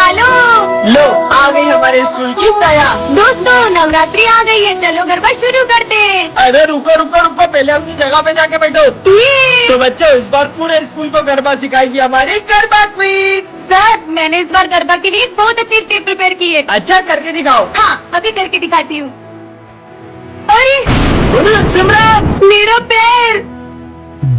संभालो। लो आ गई हमारे स्कूल की दया। दोस्तों नवरात्रि आ गई है, चलो गरबा शुरू करते हैं। अरे रुको रुको रुको, पहले अपनी जगह पे जाके बैठो। तो बच्चों इस बार पूरे स्कूल को गरबा सिखाएगी हमारी गरबा क्वीन। सर मैंने इस बार गरबा के लिए बहुत अच्छी स्टेप प्रिपेयर की है। अच्छा करके दिखाओ। हाँ अभी करके दिखाती हूँ। अरे सिमरन, मेरा पैर।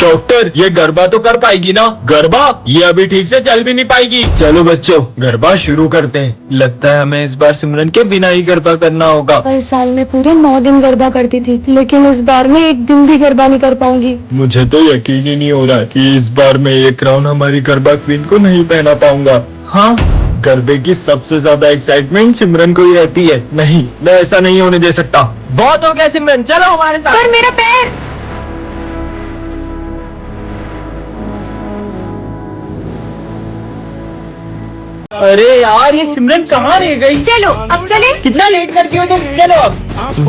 डॉक्टर ये गरबा तो कर पाएगी ना? गरबा ये अभी ठीक से चल भी नहीं पाएगी। चलो बच्चों गरबा शुरू करते हैं। लगता है हमें इस बार सिमरन के बिना ही गरबा करना होगा। हर साल में पूरे 9 दिन गरबा करती थी, लेकिन इस बार मैं एक दिन भी गरबा नहीं कर पाऊंगी। मुझे तो यकीन ही नहीं हो रहा है कि इस बार मैं ये क्राउन हमारी गरबा क्वीन को नहीं पहना पाऊंगा। हाँ गरबे की सबसे ज्यादा एक्साइटमेंट सिमरन को ही रहती है। नहीं मैं ऐसा नहीं होने दे सकता। बहुत हो गया सिमरन, चलो हमारे साथ। पर मेरा पैर। अरे यार ये सिमरन कहाँ रह गई? चलो अब चले। कितना लेट करती हो तुम? चलो अब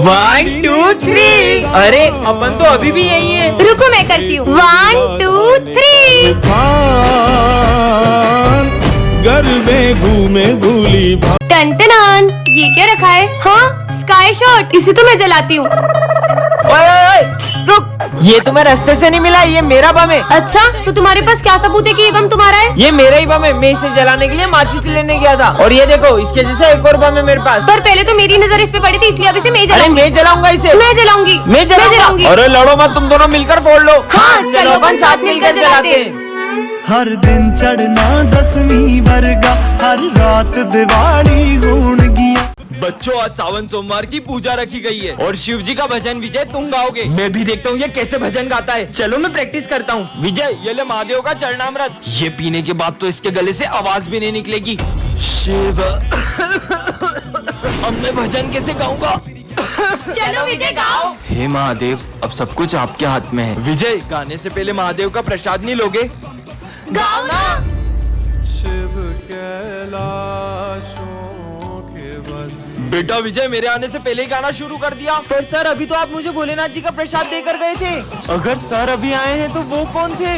1 2 3। अरे अपन तो अभी भी यही है। रुको मैं करती हूँ। 1 2 3। गरबे घूमे भूली टन ये क्या रखा है? हाँ स्काई शॉट, इसे तो मैं जलाती हूँ। ओए, रुक, ये तुम्हें रास्ते से नहीं मिला, ये मेरा बम है। अच्छा तो तुम्हारे पास क्या सबूत है कि ये बम तुम्हारा है? ये मेरा ही बम है। मैं इसे जलाने के लिए माचिस लेने गया था और ये देखो इसके जैसा एक और बम है मेरे पास। पर पहले तो मेरी नजर इस पे पड़ी थी, इसलिए अब इसे मैं जलाऊंगी। मैं जलाऊंगा इसे। मैं जलाऊंगी। मैं जलाऊंगी। अरे लड़ो मत, तुम दोनों मिलकर फोड़ लो। हाँ चलो अपन साथ मिलकर जलाते हैं। हर दिन चढ़ना 10वीं वर्गा, हर रात दिवाली होण गिया। बच्चों आज सावन सोमवार की पूजा रखी गई है और शिव जी का भजन विजय तुम गाओगे। मैं भी देखता हूँ ये कैसे भजन गाता है। चलो मैं प्रैक्टिस करता हूँ। विजय ये ले महादेव का चरणामृत। ये पीने के बाद तो इसके गले से आवाज भी नहीं निकलेगी। शिव अब मैं भजन कैसे गाऊंगा? चलो विजय गाओ। हे महादेव अब सब कुछ आपके हाथ में है। विजय गाने से पहले महादेव का प्रसाद नहीं लोगे? गाओ ना। शिव कैलाशों के बस। बेटा विजय मेरे आने से पहले ही गाना शुरू कर दिया। पर सर अभी तो आप मुझे भोलेनाथ जी का प्रसाद देकर गए थे। अगर सर अभी आए हैं तो वो कौन थे?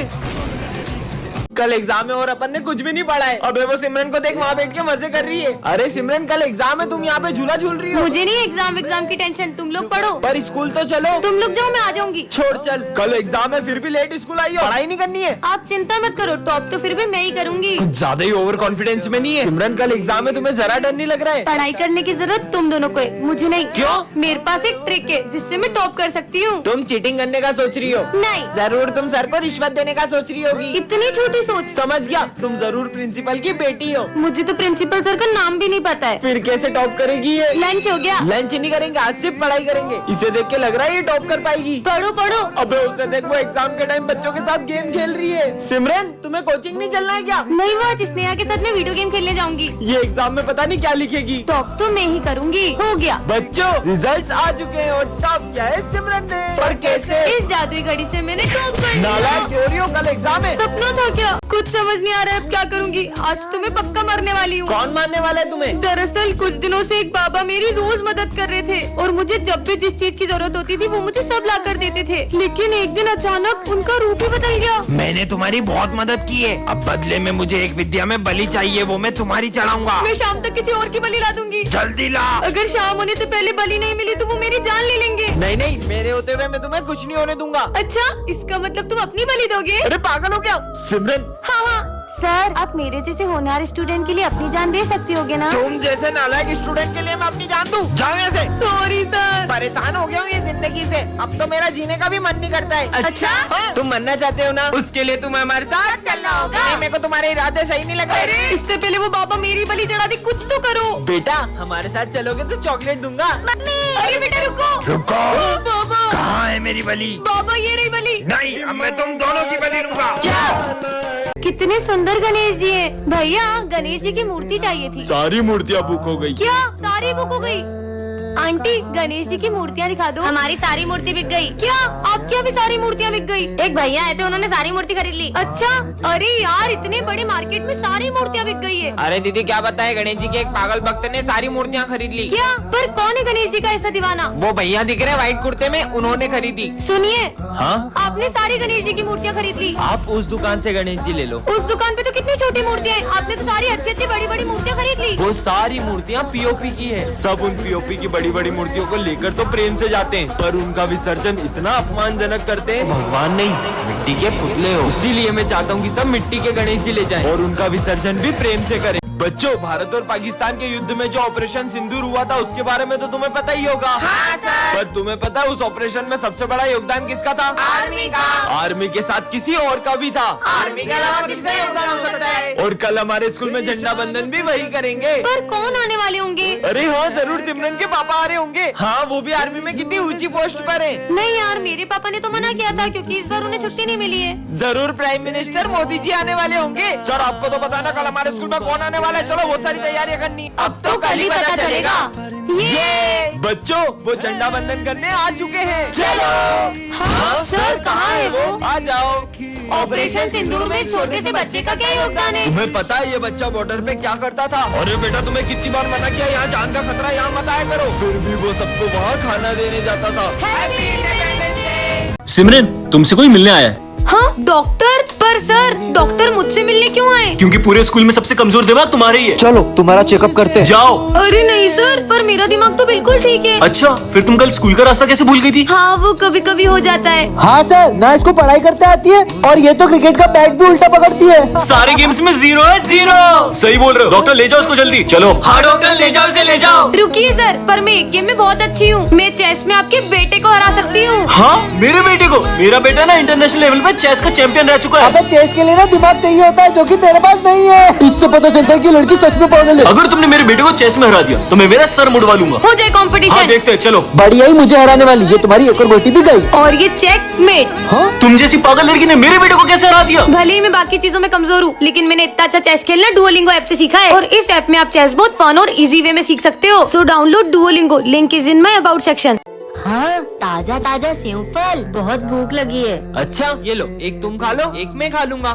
कल एग्जाम है और अपन ने कुछ भी नहीं पढ़ा है। अबे वो सिमरन को देख वहाँ बैठ के मजे कर रही है। अरे सिमरन कल एग्जाम है, तुम यहाँ पे झूला झूल रही हो। मुझे नहीं एग्जाम की टेंशन, तुम लोग पढ़ो। पर स्कूल तो चलो। तुम लोग जाओ मैं आ जाऊंगी। छोड़ चल, कल एग्जाम है फिर भी लेट स्कूल आई हो। पढ़ाई नहीं करनी है। आप चिंता मत करो, टॉप तो फिर भी मैं ही करूंगी। कुछ ज्यादा ही ओवर कॉन्फिडेंस में नहीं है? सिमरन कल एग्जाम है, तुम्हें जरा डर नहीं लग रहा है? पढ़ाई करने की जरूरत तुम दोनों को है, मुझे नहीं। क्यों? मेरे पास एक ट्रिक है जिससे मैं टॉप कर सकती हूँ। तुम चीटिंग करने का सोच रही हो? नहीं। जरूर तुम सर को रिश्वत देने का सोच रही होगी। इतनी छोटी सोच। समझ गया, तुम जरूर प्रिंसिपल की बेटी हो। मुझे तो प्रिंसिपल सर का नाम भी नहीं पता है। फिर कैसे टॉप करेगी ये? लंच हो गया? लंच नहीं करेंगे, आज सिर्फ पढ़ाई करेंगे। इसे देख के लग रहा है ये टॉप कर पाएगी। पढ़ो पढ़ो। अबे उसे देख, वो एग्जाम के टाइम बच्चों के साथ गेम खेल रही है। सिमरन तुम्हें कोचिंग नहीं चलना है क्या? नहीं, वो आज स्नेहा के साथ मैं वीडियो गेम खेलने जाऊंगी। ये एग्जाम में पता नहीं क्या लिखेगी। टॉप तो मैं ही करूंगी। हो गया। बच्चों रिजल्ट्स आ चुके हैं और टॉप किया है सिमरन ने। पर कैसे? इस जादुई घड़ी से मैंने टॉप कर नालायक लिया। चोरी हो, कल एग्जाम है। सपना था क्या? कुछ समझ नहीं आ रहा है अब क्या करूंगी। आज तो मैं पक्का मरने वाली हूँ। कौन मारने वाला है तुम्हें? दरअसल कुछ दिनों से एक बाबा मेरी रोज मदद कर रहे थे और मुझे जब भी जिस चीज की जरूरत होती थी वो मुझे सब ला कर देते थे, लेकिन एक दिन अचानक उनका रूप ही बदल गया। मैंने तुम्हारी बहुत मदद की है, अब बदले में मुझे एक विद्या में बलि चाहिए, वो मैं तुम्हारी चढ़ाऊंगा। मैं शाम तक किसी और की बलि ला दूंगी। जल्दी ला। अगर शाम होने से पहले बलि नहीं मिली तो वो मेरी जान ले लेंगे। नहीं नहीं, मेरे होते हुए मैं तुम्हें कुछ नहीं होने दूंगा। अच्छा इसका मतलब तुम अपनी बलि दोगे? अरे पागल हो क्या? सिमरन हाँ सर, आप मेरे जैसे होनहार स्टूडेंट के लिए अपनी जान दे सकती होगे ना? तुम जैसे नालायक स्टूडेंट के लिए मैं अपनी जान दूं? जाओ यहाँ से। Sorry sir. परेशान हो गया हूँ ये जिंदगी से, अब तो मेरा जीने का भी मन नहीं करता है। अच्छा? हाँ? तुम मरना चाहते हो ना, उसके लिए तुम्हें हमारे साथ चलना होगा। नहीं, मेरे को तुम्हारे इरादे सही नहीं लग रहे। इससे पहले वो बाबा मेरी बलि चढ़ा दी, कुछ तो करो। बेटा हमारे साथ चलोगे तो चॉकलेट दूंगा। मम्मी अरे बेटा रुको। रुको। ओ, बाबा कहाँ है मेरी बलि? बाबा ये रही बलि। नहीं, अब मैं तुम दोनों की बलि लूंगा। क्या? कितने सुंदर गणेश जी हैं। भैया गणेश जी की मूर्ति चाहिए थी। सारी मूर्तियाँ बुक हो गई। क्या सारी बुक हो गई? आंटी गणेश जी की मूर्तियाँ दिखा दो। हमारी सारी मूर्ति बिक गई। क्या आपकी अभी सारी मूर्तियाँ बिक गई? एक भैया आए थे, उन्होंने सारी मूर्ति खरीद ली। अच्छा, अरे यार इतने बड़े मार्केट में सारी मूर्तियाँ बिक गई है। अरे दीदी क्या बताए, गणेश जी के एक पागल भक्त ने सारी मूर्तियाँ खरीद ली। क्या? पर कौन है गणेश जी का ऐसा दीवाना? वो भैया दिख रहे व्हाइट कुर्ते में, उन्होंने खरीदी। सुनिए, हाँ आपने सारी गणेश जी की मूर्तियाँ खरीद ली। आप उस दुकान से गणेश जी ले लो। उस दुकान पे तो कितनी छोटी मूर्तियाँ हैं, आपने तो सारी अच्छी अच्छी बड़ी बड़ी मूर्तियाँ खरीद ली। वो सारी मूर्तियाँ पीओपी की है। सब उन पीओपी की बड़ी बड़ी मूर्तियों को लेकर तो प्रेम से जाते हैं, पर उनका विसर्जन इतना अपमानजनक करते हैं। भगवान नहीं, मिट्टी के पुतले हो। इसीलिए मैं चाहता हूँ कि सब मिट्टी के गणेश जी ले जाएं और उनका विसर्जन भी प्रेम से करें। बच्चों, भारत और पाकिस्तान के युद्ध में जो ऑपरेशन सिंदूर हुआ था उसके बारे में तो तुम्हें पता ही होगा। हाँ सर। पर तुम्हें पता है उस ऑपरेशन में सबसे बड़ा योगदान किसका था? आर्मी का। आर्मी के साथ किसी और का भी था। आर्मी के अलावा किसका योगदान हो सकता है? और कल हमारे स्कूल में झंडा बंधन भी वही करेंगे। पर कौन आने वाले होंगे? अरे हाँ जरूर, सिमरन के पापा आ रहे होंगे। हाँ, वो भी आर्मी में कितनी ऊंची पोस्ट पर है। नहीं यार, मेरे पापा ने तो मना किया था क्योंकि इस बार उन्हें छुट्टी नहीं मिली है। जरूर प्राइम मिनिस्टर मोदी जी आने वाले होंगे। सर आपको तो पता ना कल हमारे स्कूल में कौन आने वाला है। चलो बहुत सारी तैयारियां करनी। अब तो कल ही पता चलेगा। ये बच्चों, वो झंडा बंधन करने आ चुके हैं। चलो। हाँ सर, कहाँ है वो? आ जाओ। ऑपरेशन सिंदूर में छोटे से बच्चे का क्या योगदान है? तुम्हें पता है ये बच्चा बॉर्डर पे क्या करता था? अरे बेटा, तुम्हें कितनी बार मना किया यहाँ जान का खतरा, यहाँ मत आया करो। फिर भी वो सबको वहाँ खाना देने जाता था। Happy independence day. सिमरन, तुमसे कोई मिलने आया है। हाँ डॉक्टर, पर सर डॉक्टर मुझसे मिलने क्यों आए? क्योंकि पूरे स्कूल में सबसे कमजोर दिमाग तुम्हारे ही है। चलो तुम्हारा चेकअप करते हैं। जाओ। अरे नहीं सर, पर मेरा दिमाग तो बिल्कुल ठीक है। अच्छा, फिर तुम कल स्कूल का रास्ता कैसे भूल गई थी? हाँ वो कभी कभी हो जाता है। हाँ सर, ना इसको पढ़ाई करते आती है और ये तो क्रिकेट का बैट भी उल्टा पकड़ती है। सारे गेम्स में 0 है 0। सही बोल रहे हो। डॉक्टर ले जाओ उसको जल्दी। चलो। हाँ डॉक्टर, ले जाओ उसे, ले जाओ। रुकिए सर, पर मैं एक गेम में बहुत अच्छी हूँ। मैं चेस में आपके बेटे को हरा सकती हूँ। हाँ, मेरे बेटे को। मेरा बेटा ना इंटरनेशनल लेवल पे चेस का चैंपियन रह चुका है। अबे चेस के लिए ना दिमाग चाहिए होता है, जो कि तेरे पास नहीं है। इससे पता चलता है कि लड़की सच में पागल है। अगर तुमने मेरे बेटे को चेस में हरा दिया तो मैं मेरा सर मुड़वा लूंगा। हो जाए कंपटीशन। हाँ देखते हैं, चलो। बढ़िया ही मुझे हराने वाली, ये तुम्हारी एक और गोटी भी गई। और ये चेकमेट। हाँ तुम जैसी पागल लड़की ने मेरे बेटे को कैसे हरा दिया? भले ही मैं बाकी चीजों में कमजोर हूँ, लेकिन मैंने इतना अच्छा चेस खेलना डुओलिंगो ऐप से सीखा है। और इस ऐप में आप चेस बहुत फन और इजी वे में सीख सकते हो। So download Duolingo, link is in my about section. हाँ, ताजा ताजा सेव फल, बहुत भूख लगी है। अच्छा ये लो, एक तुम खा लो, एक मैं खा लूंगा।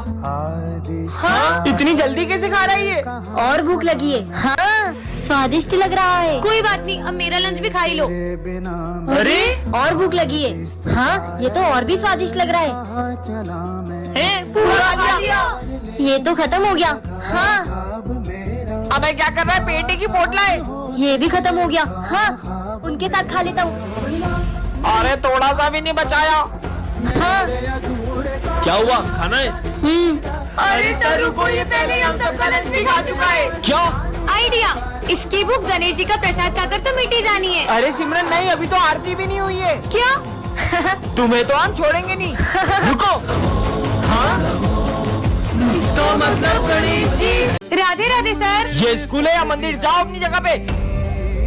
हाँ? इतनी जल्दी कैसे खा रही है? और भूख लगी है। हाँ, स्वादिष्ट लग रहा है। कोई बात नहीं, अब मेरा लंच भी खा ही लो। अरे और भूख लगी है। हाँ, ये तो और भी स्वादिष्ट लग रहा है। पूरा खा लिया। ये तो खत्म हो गया। हाँ, अब क्या कर रहा है? पेटे की पोटला है। ये भी खत्म हो गया। हाँ, उनके साथ खा लेता हूँ। अरे थोड़ा सा भी नहीं बचाया। हाँ। क्या हुआ? खाना है? अरे सर रुको, ये पहले हम सबका लंच भी खा चुका है। क्या आइडिया, इसकी भूख गणेश जी का प्रसाद खाकर तो मिटी जानी है। अरे सिमरन नहीं, अभी तो आरती भी नहीं हुई है। क्या? तुम्हें तो हम छोड़ेंगे नहीं। रुको। हाँ? इसका मतलब गणेश जी। राधे राधे सर। ये स्कूल है या मंदिर? जाओ अपनी जगह पे।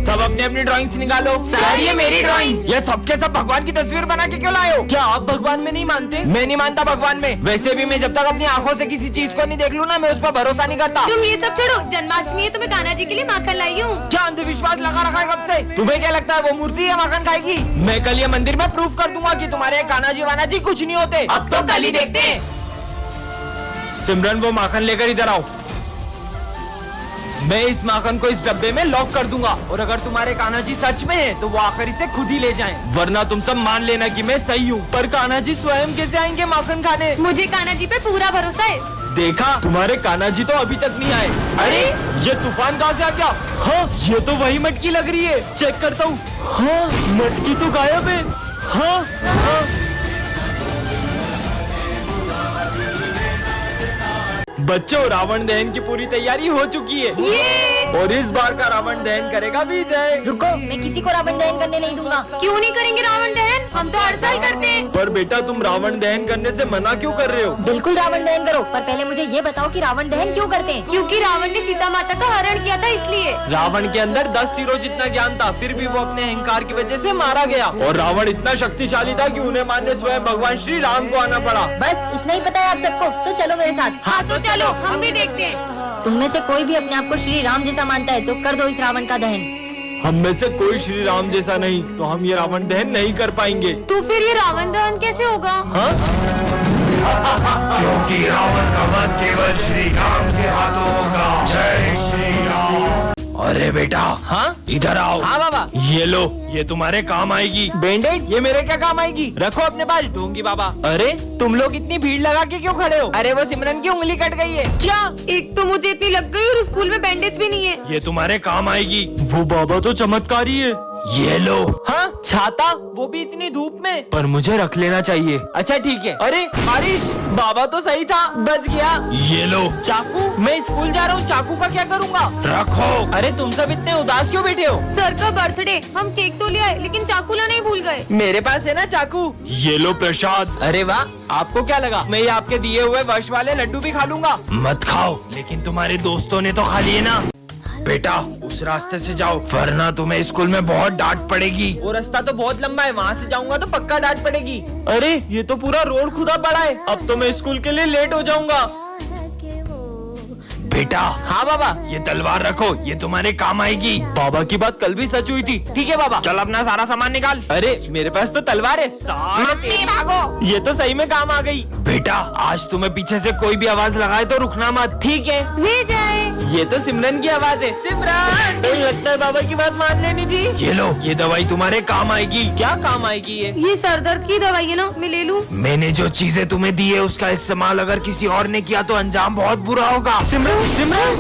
सब अपनी अपनी ड्राइंग्स निकालो। सर ये मेरी ड्राइंग। ये सबके सब भगवान की तस्वीर बना के क्यों लाए हो? क्या आप भगवान में नहीं मानते? मैं नहीं मानता भगवान में। वैसे भी मैं जब तक अपनी आंखों से किसी चीज को नहीं देख लूँ ना, मैं उस पर भरोसा नहीं करता। तुम ये सब छोड़ो, जन्माष्टमी है तो मैं कान्हा जी के लिए माखन लाई हूँ। क्या अंधविश्वास लगा रखा है कब से? तुम्हें क्या लगता है वो मूर्ति है माखन खाएगी? मैं कल ये मंदिर में प्रूफ कर दूंगा कि तुम्हारे कान्हा जी वाना जी कुछ नहीं होते। अब तो कल ही देखते हैं। सिमरन वो माखन लेकर इधर आओ। मैं इस माखन को इस डब्बे में लॉक कर दूंगा और अगर तुम्हारे कान्हा जी सच में हैं, तो वो आखिर इसे खुद ही ले जाएं। वरना तुम सब मान लेना कि मैं सही हूँ। पर कान्हा जी स्वयं कैसे आएंगे माखन खाने? मुझे कान्हा जी पे पूरा भरोसा है। देखा, तुम्हारे कान्हा जी तो अभी तक नहीं आए। अरे ये तूफान कहाँ से आ गया? हाँ, ये तो वही मटकी लग रही है। चेक करता हूँ। हाँ, मटकी तो गायब है। हाँ, हाँ। बच्चों, रावण दहन की पूरी तैयारी हो चुकी है। और इस बार का रावण दहन करेगा विजय। रुको, मैं किसी को रावण दहन करने नहीं दूंगा। क्यों नहीं करेंगे रावण दहन? हम तो हर साल करते हैं। पर बेटा, तुम रावण दहन करने से मना क्यों कर रहे हो? बिल्कुल रावण दहन करो, पर पहले मुझे ये बताओ कि रावण दहन क्यों करते हैं? क्योंकि रावण ने सीता माता का हरण किया था, इसलिए। रावण के अंदर 10 सिरों जितना ज्ञान था, फिर भी वो अपने अहंकार की वजह से मारा गया। और रावण इतना शक्तिशाली था कि उन्हें मारने स्वयं भगवान श्री राम को आना पड़ा। बस इतना ही पता है आप सबको, तो चलो मेरे साथ। हाँ तो चलो, हम भी देखते हैं। तुम में से कोई भी अपने आप को श्री राम जैसा मानता है तो कर दो इस रावण का दहन। हम में से कोई श्री राम जैसा नहीं, तो हम ये रावण दहन नहीं कर पाएंगे। तो फिर ये रावण दहन कैसे होगा? हाँ? क्योंकि रावण का वध केवल श्री राम के हाथों होगा। जय श्री राम। अरे बेटा, हाँ इधर आओ। हाँ बाबा। ये लो, ये तुम्हारे काम आएगी। बैंडेड, ये मेरे क्या काम आएगी? रखो अपने पास, ढूंढूंगी बाबा। अरे तुम लोग इतनी भीड़ लगा के क्यों खड़े हो? अरे वो सिमरन की उंगली कट गई है। क्या? एक तो मुझे इतनी लग गई और स्कूल में बैंडेज भी नहीं है। ये तुम्हारे काम आएगी। वो बाबा तो चमत्कारी है। ये लो। हाँ, छाता, वो भी इतनी धूप में। पर मुझे रख लेना चाहिए। अच्छा ठीक है। अरे बारिश, बाबा तो सही था, बच गया। ये लो। चाकू, मैं स्कूल जा रहा हूँ, चाकू का क्या करूँगा? रखो। अरे तुम सब इतने उदास क्यों बैठे हो? सर का बर्थडे, हम केक तो ले आए लेकिन चाकू लाना ही भूल गए। मेरे पास है ना चाकू। ये लो प्रसाद। अरे वाह, आपको क्या लगा मैं ये आपके दिए हुए वर्ष वाले लड्डू भी खा लूंगा? मत खाओ, लेकिन तुम्हारे दोस्तों ने तो खा लिए ना। बेटा, उस रास्ते से जाओ, वरना तुम्हें स्कूल में बहुत डांट पड़ेगी। वो रास्ता तो बहुत लंबा है, वहाँ से जाऊंगा तो पक्का डांट पड़ेगी। अरे ये तो पूरा रोड खुदा पड़ा है, अब तो मैं स्कूल के लिए लेट हो जाऊंगा। बेटा, हाँ बाबा। ये तलवार रखो, ये तुम्हारे काम आएगी। बाबा की बात कल भी सच हुई थी। ठीक है बाबा। चल अपना सारा सामान निकाल। अरे मेरे पास तो तलवार है। भागो, ये तो सही में काम आ गई। बेटा, आज तुम्हें पीछे से कोई भी आवाज लगाए तो रुकना मत। ठीक है। ले जाए। ये तो सिमरन की आवाज है। सिमरन, तो लगता है बाबा की बात मान लेनी थी। ये लो, ये दवाई तुम्हारे काम आएगी। क्या काम आएगी ये? ये सर दर्द की दवाई है ना, मैं ले लूं? मैंने जो चीजें तुम्हें दी है उसका इस्तेमाल अगर किसी और ने किया तो अंजाम बहुत बुरा होगा। सिमरन, सिमरन,